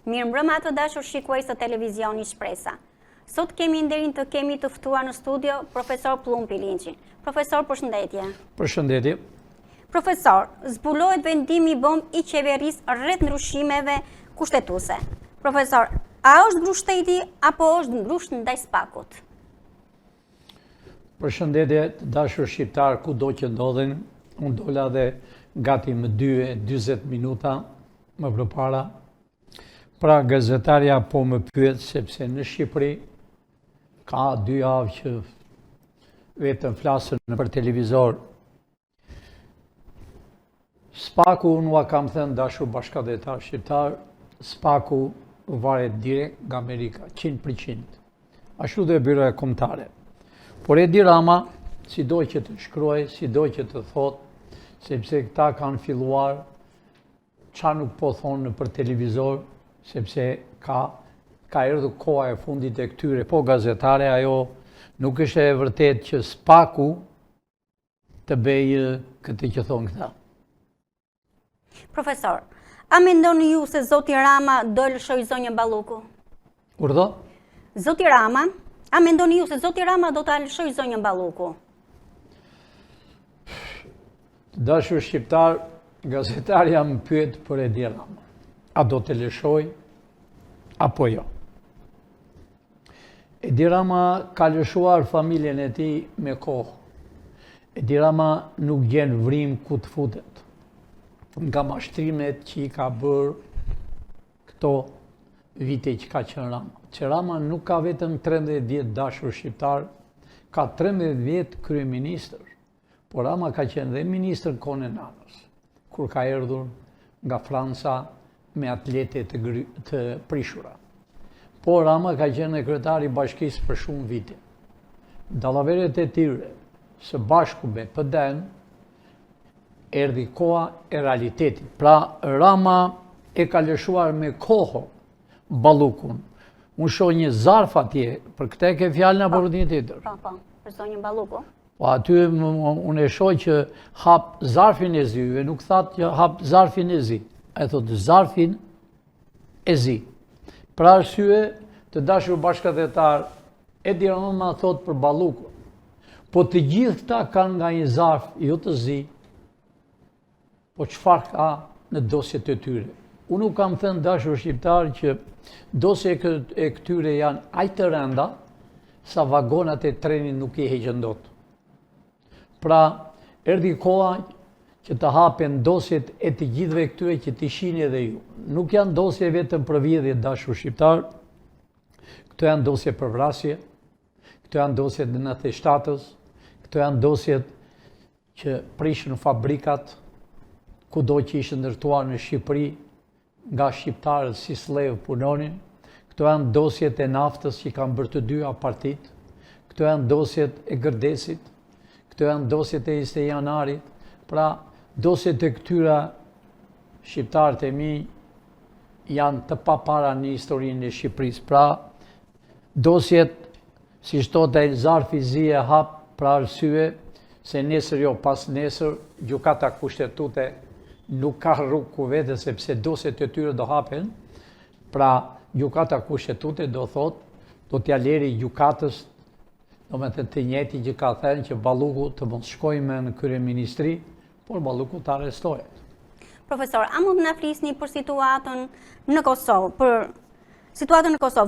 Mirëmbrëma të dashur shikues të televizionit Shpresa. Sot kemi nderin të kemi të ftuar në studio profesor Plumpi Linçin. Profesor, përshëndetje. Përshëndetje. Profesor, zbulohet vendimi bomb i qeverisë rreth ndryshimeve kushtetuese. Profesor, a është ngrush shteti apo është ngrush ndaj spakut? Përshëndetje të dashur shqiptar kudo që ndodhen. Unë dola dhe gati më 2:40 minuta më përpara. Pra gazetarja po më pyet sepse në Shqipëri ka 2 javë që vetëm flasën për televizor. Spaku, unë kam thënë dashur bashkëdhetar shqiptar, spaku varet direkt nga Amerika, 100%. Ashtu dhe byroja kombëtare. Por Edi Rama, sido që të shkruaj, sido që të thot, sepse këta kanë filluar, qa nuk po thonë për televizor, sepse ka erdhur koha e fundit e këtyre, po gazetare, ajo nuk është e vërtet që spaku të bëjë këtë që thonë këta. Profesor, a mendoni ju se Zoti Rama do lëshoj zonjën Balluku? Urdhë? Zoti Rama, a mendoni ju se Zoti Rama do ta lëshoj zonjën Balluku? Dashur shqiptar, gazetarja më pyet për Edi Rama. A do të lëshoj apo jo? Edi Rama ka lëshuar familjen e tij me kohë. Edi Rama nuk gjen vrim ku të futet. Nga mashtrimet që i ka bërë këto vite që ka qenë Rama. Që Rama nuk ka vetëm 13 vjet dashur shqiptar, ka 13 vjet kryeministër. Por Rama ka qenë dhe ministër kohën e nanës, kur ka erdhur nga Franca me atlete të prishura. Por Rama ka qenë kryetari i bashkisë për shumë vite. Dallaveret e tyre, së bashku me PD-n, erdhi koha e realitetit. Pra Rama e ka lëshuar me kohë Ballukun. Unë shoh një zarf atje, për këtë ke fjalën apo për një tjetër? Po, për zonjën Balluku. Po aty unë e shoh që hap zarfin e zi, e nuk thatë që hap zarfin e zi. E thotë zarfin e zi. Pra arsye të dashur bashkëdhetar, Edi Rama thotë për Balluku. Po të gjithë këta kanë nga një zarf, jo të zi, po çfarë ka në dosjet e tyre. Unë nuk kam thënë dashur shqiptar që dosjet e këtyre janë aq të rënda sa vagonat e trenit nuk i heqën dot. Pra, erdhi koha që të hapen dosjet e të gjithëve këtyre që të shihni edhe ju. Nuk janë dosje vetëm për vjedhje dashur shqiptar, këto janë dosje për vrasje, këto janë dosjet në 97-ës, këto janë dosjet që prishën fabrikat, kudo që ishë ndërtuar në Shqipëri, nga shqiptarët si slev punonin, këto janë dosjet e naftës që kanë bërë të dyja partit, këto janë dosjet e Gërdesit, këto janë dosjet e Ishte Janarit, pra dosjet e këtyra shqiptarët e mi janë të papara në historinë e Shqipërisë. Pra dosjet, si shtote zarfi zi e hap, pra arsye se nesër jo pas nesër, gjykata kushtetuese nuk ka rrugë ku vete sepse dosjet e tyre do hapen, pra gjykata kushtetuese do thot, do t'ja leri gjykatës, do me të njëjtin që ka thënë që Balluku të mos shkojë më në kryeministri, por Balluku të arrestohet. Profesor, a mund na flisni për situatën në Kosovë,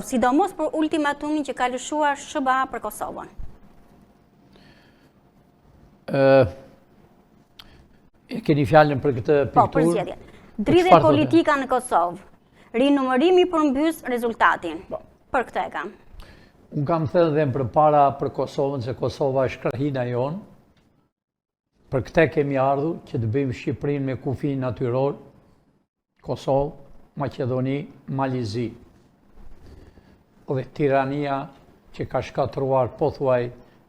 sidomos për ultimatumin që ka lëshuar SBA për Kosovën? E keni fjalën për këtë pikturë? Po, për zgjedhjen. Dridhje politika në Kosovë. Rinumërimi përmbys rezultatin. Për këtë e kam. Unë kam thënë dhe më përpara për Kosovën, se Kosova është krahina jonë. Për këtë kemi ardhur që të bëjmë Shqipërinë me kufi natyror, Kosovë, Maqedoni, Malizi. Dhe tirania që ka shkatruar pothuaj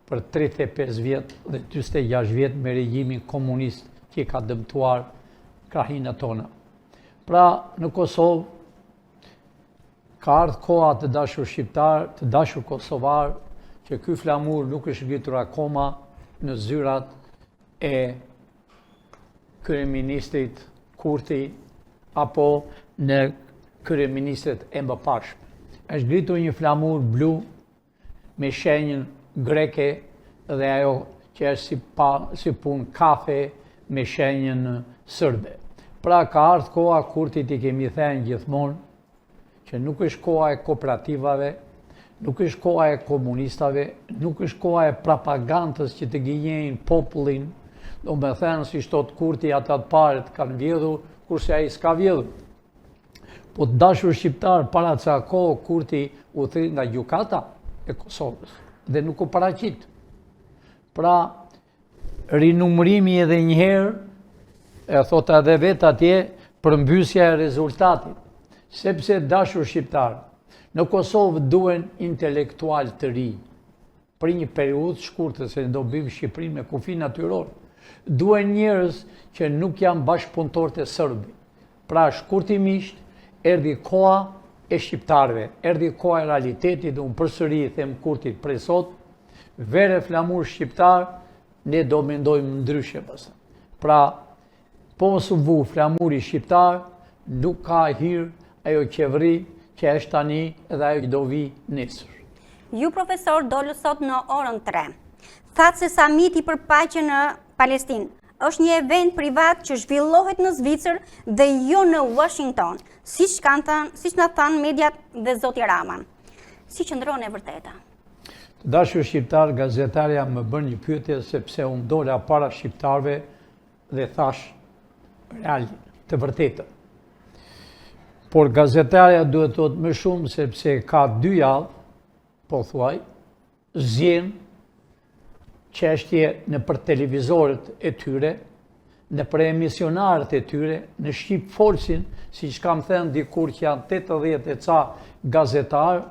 për 35 vjet dhe 46 vjet me regjimin komunist që ka dëmtuar krahinat tona. Pra në Kosovë ka ardhur koha të dashur shqiptar, të dashur kosovar, që ky flamur nuk është ngritur akoma në zyrat e kryeministrit Kurti apo në kryeministret e mëparshme. Është ngritur një flamur blu me shenjën greke dhe ajo që është si punë kafe me shenjën sërbe. Pra ka ardhur koha Kurtit i kemi thënë gjithmonë që nuk është koha e kooperativave, nuk është koha e komunistave, nuk është koha e propagandës që të gënjejnë popullin, do me thënë si shtot Kurti ata të parët kanë vjedhur, kurse ai s'ka vjedhur. Po të dashur shqiptar, para ca kohë Kurti u thiri nga gjykata e Kosovës dhe nuk u paraqit. Pra, rinumërimi edhe njëherë, e thot edhe vetë atje, përmbysja e rezultatit. Sepse dashur shqiptar, në Kosovë duen intelektual të ri, për një periudhë shkurtër se do bëjmë Shqipërinë me kufi natyror. Duen njerëz që nuk janë bashkëpunëtorë të Serbëve. Pra shkurtimisht erdhi koha e shqiptarëve, erdhi koha e realitetit dhe unë përsëri i them Kurtit prej sot, vere flamur shqiptar, ne do mendojmë ndryshe pastaj. Pra, po mos u vu flamuri shqiptar, nuk ka hir ajo qeveri që është tani edhe ajo që do vi nesër. Ju, profesor, dolu sot në orën 3. Thatë se samiti për paqe në Palestinë është një event privat që zhvillohet në Zvicër dhe jo në Washington, siç na thanë mediat dhe zoti Rama. Si qëndron e vërteta? Të dashur shqiptar, gazetarja më bën një pyetje sepse unë dola para shqiptarëve dhe thash real, të vërtetën. Por gazetarja duhet të thotë më shumë sepse ka 2 javë, po thuaj, zjen çështje në për televizorët e tyre, në për emisionarët e tyre, në Shqip folsin, siç kam thënë dikur që janë 80 e ca gazetarë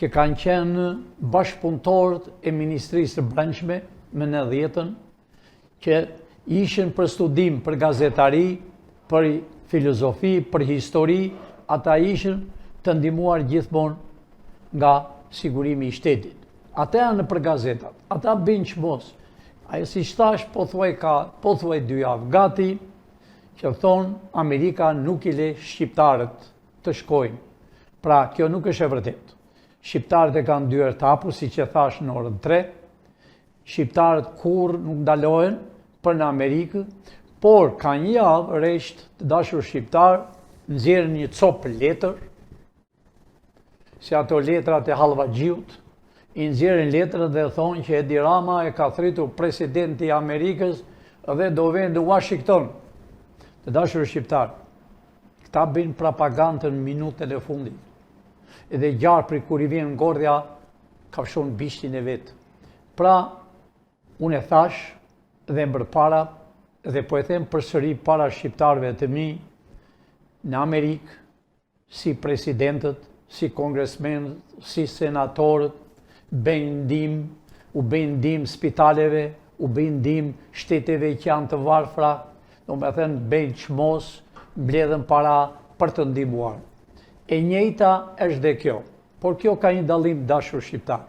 që kanë qenë bashkëpunëtorët e Ministrisë së Brendshme më në 90-ën, që ishin për studim për gazetari, për filozofi, për histori, ata ishin të ndihmuar gjithmonë nga sigurimi i shtetit. Ata janë për gazetat, ata bëjnë çmos. Ajo si thash, po thuaj 2 javë gati, që thonë Amerika nuk i le shqiptarët të shkojnë. Pra, kjo nuk është e vërtetë. Shqiptarët e kanë dyert të hapur, siç e thash në orën 3. Shqiptarët kurrë nuk ndalohen për në Amerikë, por ka një javë rresht të dashur shqiptar nxjerrin një copë letër, si ato letrat e Hallvaxhiut, i nxjerrin letrën dhe thonë që Edi Rama e ka thritur presidenti i Amerikës dhe do vjen në Washington. Të dashur shqiptar, këta bëjnë propagandën në minutën e fundit. Edhe gjarpri kur i vjen ngordhja, ka fshon bishtin e vet. Pra, unë e thash dhe mbërpara dhe po e them përsëri para shqiptarëve të mi, në Amerikë, si presidentët, si kongresmenët, si senatorët, u bëjnë ndim spitaleve, u bëjnë ndim shteteve që janë të varfra, do me thënë bëjnë çmos, mbledhen para për të ndihmuar. E njëjta është dhe kjo, por kjo ka një dallim dashur shqiptar.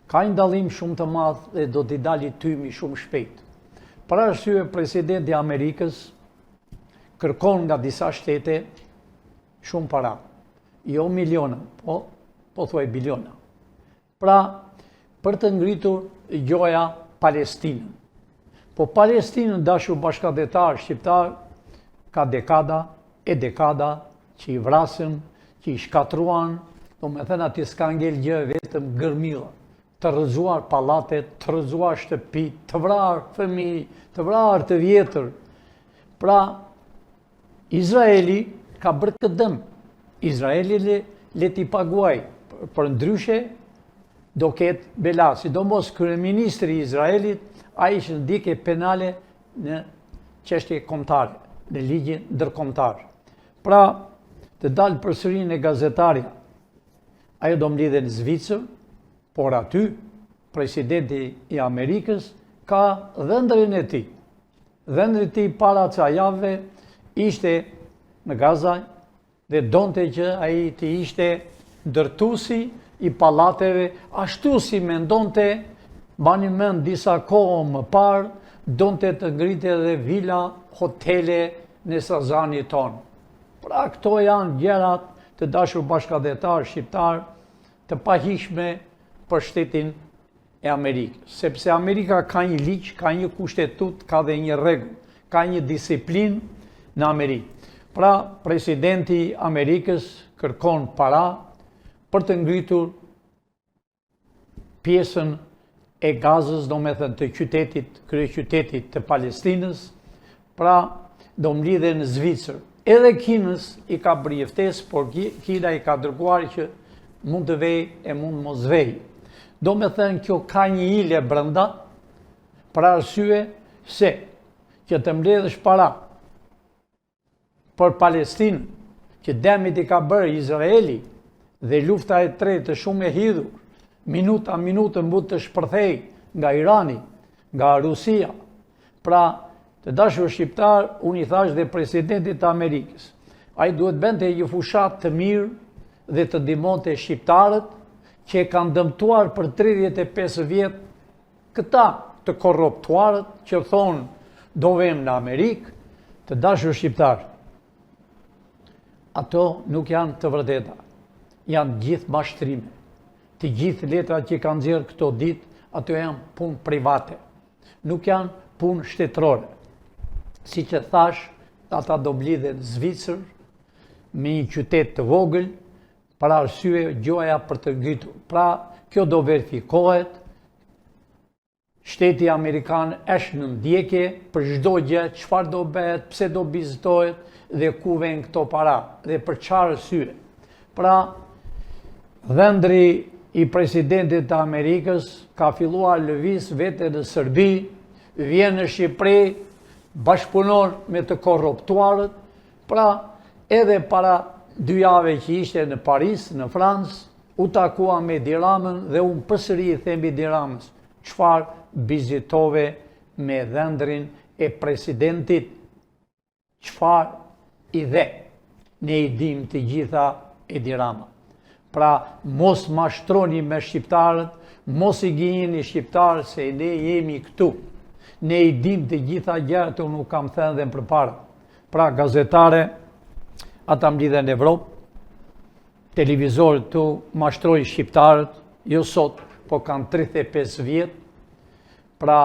Ka një dallim shumë të madh dhe do t'i dali tymi shumë shpejt. Për arsye presidenti i Amerikës kërkon nga disa shtete shumë para. Jo miliona, po thuaj biliona. Pra, për të ngritur gjoja Palestinën. Po Palestinën, dashur bashkëdhetar shqiptar, ka dekada që i vrasin, që i shkatruan, do me thënë ati s'ka ngel gjë vetëm gërmilla, të rrëzuar pallatet, të rrëzuar shtëpi, të vrarë fëmijë, të vrarë të vjetër. Pra, Izraeli ka bërë këtë dëm. Izraeli le t'i paguaj, për ndryshe do ketë bela, sidomos kryeministri i Izraelit, ai që ndike penale në çështje kombëtare, në ligjin ndërkombëtar. Pra, të dalë përsëri në gazetarja, ajo do mlidhe në Zvicër, por aty, presidenti i Amerikës ka dhëndrin e tij. Dhëndri i tij para ca javëve ishte në Gaza dhe donte që ai të ishte ndërtuesi i pallateve, ashtu si mendonte, bani mend disa kohë më parë, donte të ngritë edhe vila, hotele në Sazani tonë. Pra këto janë gjërat të dashur bashkëdhetar shqiptar të pahishme për shtetin e Amerikës. Sepse Amerika ka një ligj, ka një kushtetut, ka dhe një rregull, ka një disiplinë në Amerikë. Pra presidenti Amerikës kërkon para për të ngritur pjesën e Gazës, do me thënë të qytetit, kryeqytetit të Palestinës, pra do mlidhe në Zvicër. Edhe Kinës i ka bërë ftesë, por Kina i ka dërguar që mund të vej e mund mos vej. Do me thënë kjo ka një hile brenda, për arsye se që të mbledhësh para për Palestinë, që demit i ka bërë Izraeli dhe lufta e tretë shumë e hidhur, minuta minutën mund të shpërthej nga Irani, nga Rusia. Pra, të dashur shqiptar, unë i thash dhe presidentit të Amerikës, ai duhet bënte një fushat të mirë dhe të ndihmonte shqiptarët që e kanë dëmtuar për 35 vjet këta të korruptuarët që thonë do vem në Amerikë. Të dashur shqiptar, ato nuk janë të vërteta, janë gjithë mashtrime. Të gjithë letrat që kanë nxjerrë këto ditë, ato janë punë private, nuk janë punë shtetërore. Si që thash, ata do mblidhen në Zvicër, me një qytet të vogël, për arsye gjoja për të ngritur. Pra, kjo do verifikohet, shteti Amerikan është në ndjekje për çdo gjë, çfarë do bëhet, pse do vizitohet dhe ku vjen këto para dhe për çfarë arsye. Pra, dhëndri i presidentit të Amerikës ka filluar lëviz vete në Serbi, vjen në Shqipëri, bashkëpunon me të korruptuarët. Pra, edhe para 2 jave që ishte në Paris, në Francë, u takua me Edi Ramën dhe unë përsëri i them Edi Ramës, çfarë vizitove me dhëndrin e presidentit, çfarë i dhe. Ne i dim të gjitha Edi Rama. Pra, mos mashtroni me shqiptarët, mos i gjini shqiptarët se ne jemi këtu. Ne i dim të gjitha gjërat, unë nuk kam thënë dhe më përpara. Pra, gazetare, ata mblidhen në Evropë, televizorët tu mashtrojnë shqiptarët, jo sot, po kanë 35 vjet. Pra,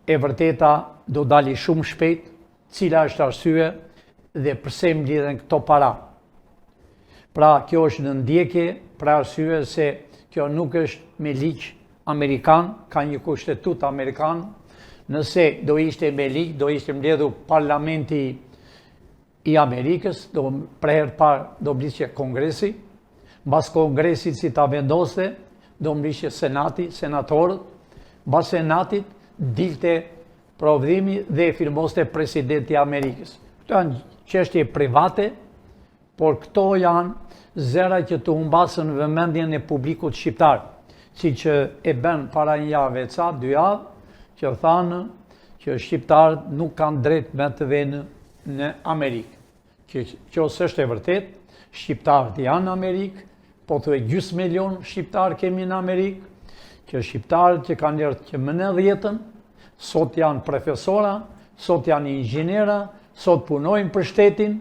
e vërteta do dali shumë shpejt, cila është arsye dhe pse mblidhen këto para. Pra, kjo është në ndjekje, për arsye se kjo nuk është me ligj amerikan, ka një kushtetut amerikan. Nëse do ishte me ligj, do ishte mbledhur parlamenti i Amerikës, për herë parë do mblisje kongresi, mbas kongresit si ta vendoste, do mblisje senati, senatorët, mbas senatit dilte provdhimi dhe firmoste presidenti i Amerikës. Këto janë çështje private, por këto janë zëra që të humbasën vëmendjen e publikut shqiptar, siç e bën para një jave ca, 2 javë, që thanë që shqiptarët nuk kanë drejt me të venë në Amerikë. Që ose është e vërtet, shqiptarët janë në Amerikë, po thuaj gjysmë milion shqiptarë kemi në Amerikë, që shqiptarët që kanë ardhur që më në 10-ën, sot janë profesora, sot janë inxhiniera, sot punojnë për shtetin,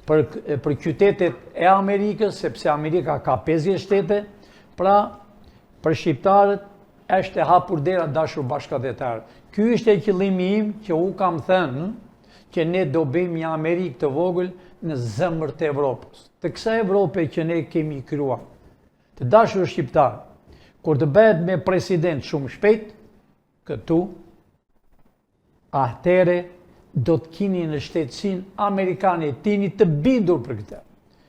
për qytetet e Amerikës, sepse Amerika ka 50 shtete. Pra, për shqiptarët është e hapur dera, dashur bashkëdhetar. Ky ishte qëllimi im që u kam thënë që ne do bëjmë një Amerikë të vogël në zemër të Evropës. Të kësaj Evrope që ne kemi krijuar. Të dashur shqiptar, kur të bëhet me president shumë shpejt këtu, atëre do të keni në shtetësinë amerikane tini të bindur për këtë.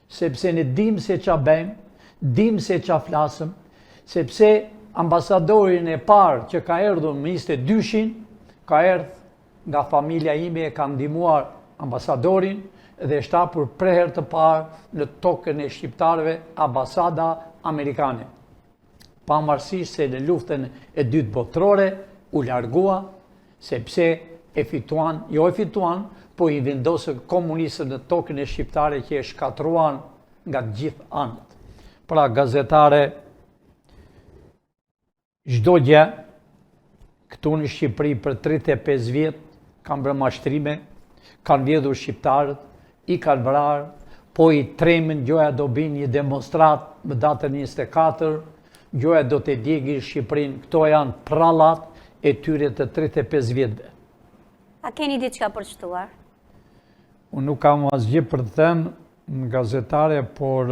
Sepse ne dim se ç'a bëjmë, dim se ç'a flasëm, sepse ambasadorin e parë që ka erdhur më 22-shin, ka erdhur nga familja ime, e ka ndihmuar ambasadorin dhe është hapur për herë të parë në tokën e shqiptarëve ambasada amerikane. Pavarësisht se në luftën e dytë botërore u largua, sepse e fituan, jo e fituan, po i vendosën komunistët në tokën e shqiptare që e shkatruan nga gjithë anët. Pra, gazetare, çdo gjë këtu në Shqipëri për 35 vjet kanë bërë mashtrime, kanë vjedhur shqiptarët, i kanë vrarë, po i tremin, gjoja do bin një demonstrat më datën 24, gjoja do të djegi Shqipërinë, këto janë prallat e tyre të 35 vjetëve. A keni diçka për shtuar? Unë nuk kam asgjë për të thënë në gazetare, por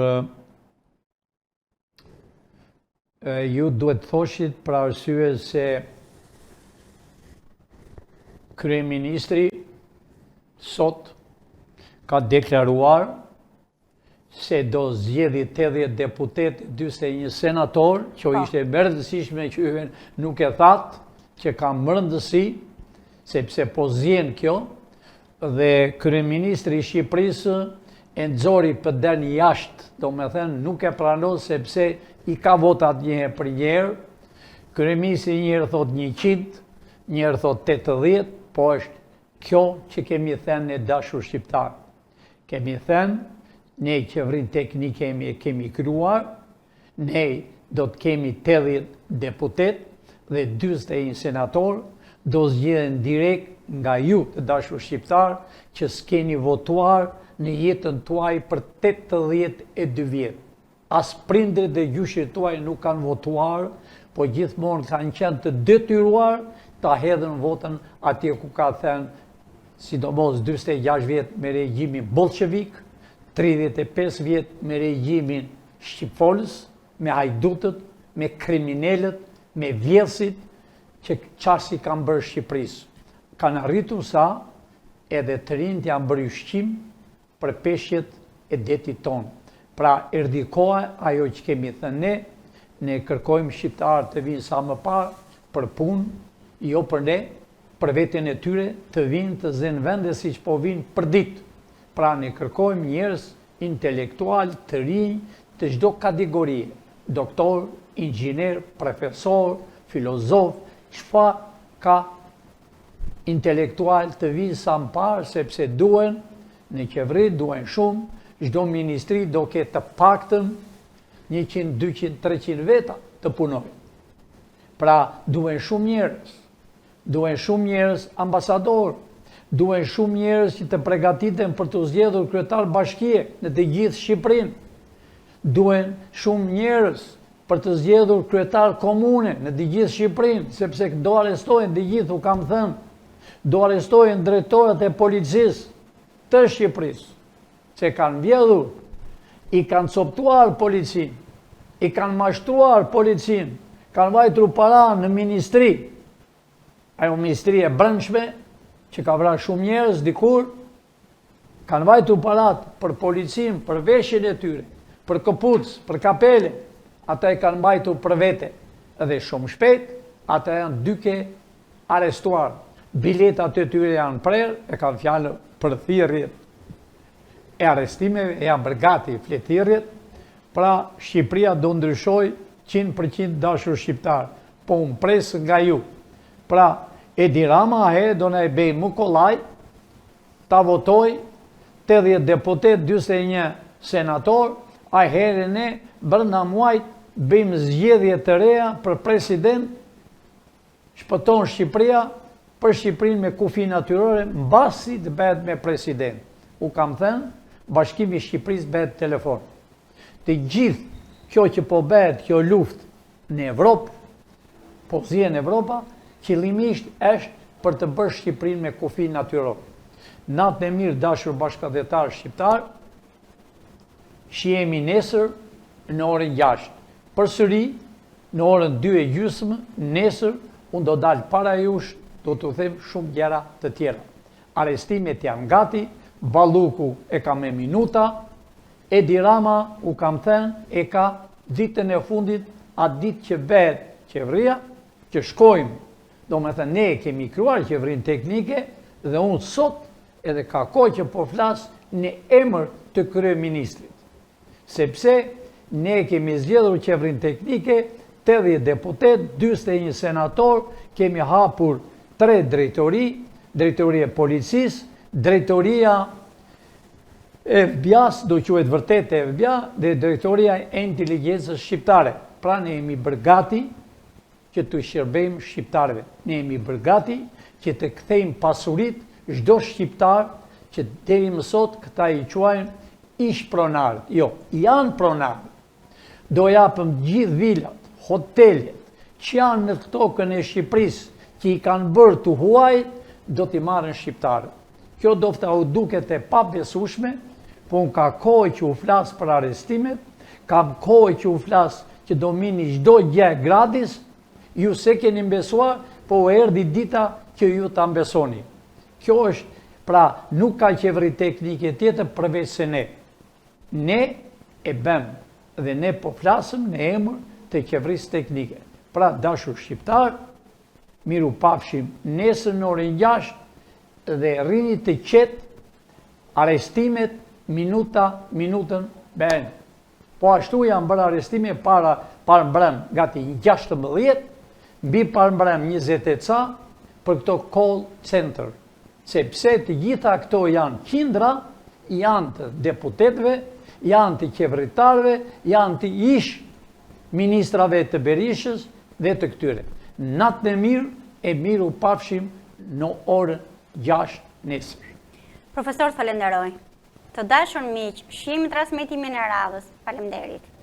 ju duhet thoshit për arsye se kryeministri sot ka deklaruar se do zgjedhë 80 deputet, 41 senator, që ishte më rëndësishme që nuk e thatë, që ka më rëndësi, sepse po zjen kjo, dhe kryeministri i Shqipërisë e nxori për den jashtë, do me thënë nuk e pranon sepse i ka votat njëherë për njëherë, kryeministri njëherë thot 100, njëherë thot 80, po është kjo që kemi thënë ne dashur shqiptar. Kemi thënë, ne qeverin teknike kemi kryuar, ne do të kemi 80 deputet dhe 41 senator, do zgjedhen direkt nga ju të dashur shqiptar që s'keni votuar në jetën tuaj për 82 vjetë. As prindrit dhe gjyshit tuaj nuk kanë votuar, po gjithmonë kanë qenë të detyruar ta hedhën votën atje ku ka thënë, sidomos 46 vjetë me regjimin bolshevik, 35 vjetë me regjimin shqipfolës, me hajdutët, me kriminelët, me vjedhësit, që qasi kanë bërë Shqipërisë. Kanë arritur sa edhe të rinjt janë bërë ushqim për peshjet e detit tonë. Pra, erdhi koha ajo që kemi thënë ne kërkojmë shqiptarë të vinë sa më parë për punë, jo për ne, për veten e tyre, të vinë të zenë vende si që po vinë për ditë. Pra, ne kërkojmë njerëz intelektual të rinj të çdo kategorie, doktor, inxhinier, profesor, filozof, çfarë ka intelektual të vinë sa më parë, sepse duen, në qeveri duen shumë, çdo ministri do ketë të paktën 100, 200, 300 veta të punojnë. Pra, duen shumë njerëz ambasador, duen shumë njerëz që të përgatiten për të zgjedhur kryetar bashkie në të gjithë Shqipërinë. Duen shumë njerëz për të zgjedhur kryetar komune në të gjithë Shqipërinë, sepse do arrestojnë të gjithë, u kam thënë, do arrestojnë drejtorët e policisë të Shqipërisë, që kanë vjedhur, i kanë coptuar policinë, i kanë mashtruar policinë, kanë vajtur para në ministri, ajo ministri e brendshme, që ka vrarë shumë njerëz dikur, kanë vajtur parat për policinë, për veshjen e tyre, për këpucë, për kapele, ata e kanë mbajtur për vete, edhe shumë shpejt, ata janë dyke arrestuar. Biletat e tyre janë prerë, e kanë fjallë për thirrjet e arrestimeve, e janë bërgati fletirjet, pra Shqipëria do ndryshoj 100% dashur shqiptar, po unë presë nga ju. Pra, Edi Rama ahe do në e bej më kollaj, ta votoj 80 deputet, 21 senator, a herë ne brenda muajt bëjmë zgjedhje të reja për president, shpëton Shqipëria për Shqipërinë me kufi natyrore, mbasi të bëhet me president. U kam thënë, Bashkimi i Shqipërisë bëhet telefon. Të gjithë kjo që po bëhet, kjo luftë në Evropë, po zjen Evropa, qëllimisht është për të bërë Shqipërinë me kufi natyror. Natën e mirë dashur bashkëdhetar shqiptar, shihemi nesër në orën 6. Përsëri në orën 2:30 nesër unë do dalë para jush, do t'u them shumë gjëra të tjera. Arrestimet janë gati, Balluku e ka me minuta, Edi Rama, u kam thënë, e ka ditën e fundit, atë ditë që bëhet qeveria, që shkojmë. Do me thënë, ne kemi kryuar qeverinë teknike dhe unë sot edhe ka kohë që po flasë në emër të kryeministrit. Sepse ne kemi zgjedhur qeverinë teknike, 80 deputet, 41 senator, kemi hapur 3 drejtori, drejtoria e policisë, drejtoria e FBI-s, do quhet vërtet e FBI, dhe drejtoria e inteligjencës shqiptare. Pra ne jemi bërgati që të shërbejmë shqiptarëve. Ne jemi bërgati që të kthejmë pasurit çdo shqiptar që deri më sot këta i quajnë ish pronarët, jo, janë pronarët. Do japëm gjithë vilat, hotelet, që janë në tokën e Shqipërisë, që i kanë bërë të huaj, do t'i marrën shqiptarët. Kjo dofta u duket e pabesueshme, po unë ka kohë që u flasë për arestimet, kam kohë që u flasë që do mini çdo gjë gratis, ju se keni mbesuar, po erdhi dita që ju ta mbesoni. Kjo është, pra nuk ka qeveri teknike tjetër përveç se ne. Ne e bëm dhe ne po flasëm në emër të qeverisë teknike. Pra dashur shqiptar, miru pafshim nesër në orën 6 dhe rrini të qetë, arestimet minutën ben. Po ashtu janë bërë arestime para mbrëm gati 16, mbi mbrëm 20 ca për këto call center. Sepse të gjitha këto janë qindra, janë të deputetëve, janë të qeveritarëve, janë të ish ministrave të Berishës dhe të këtyre. Natën e mirë e miru pafshim në orën 6 nesër. Profesor, falenderoj. Të dashur miq, shihemi transmetimin e radhës. Faleminderit.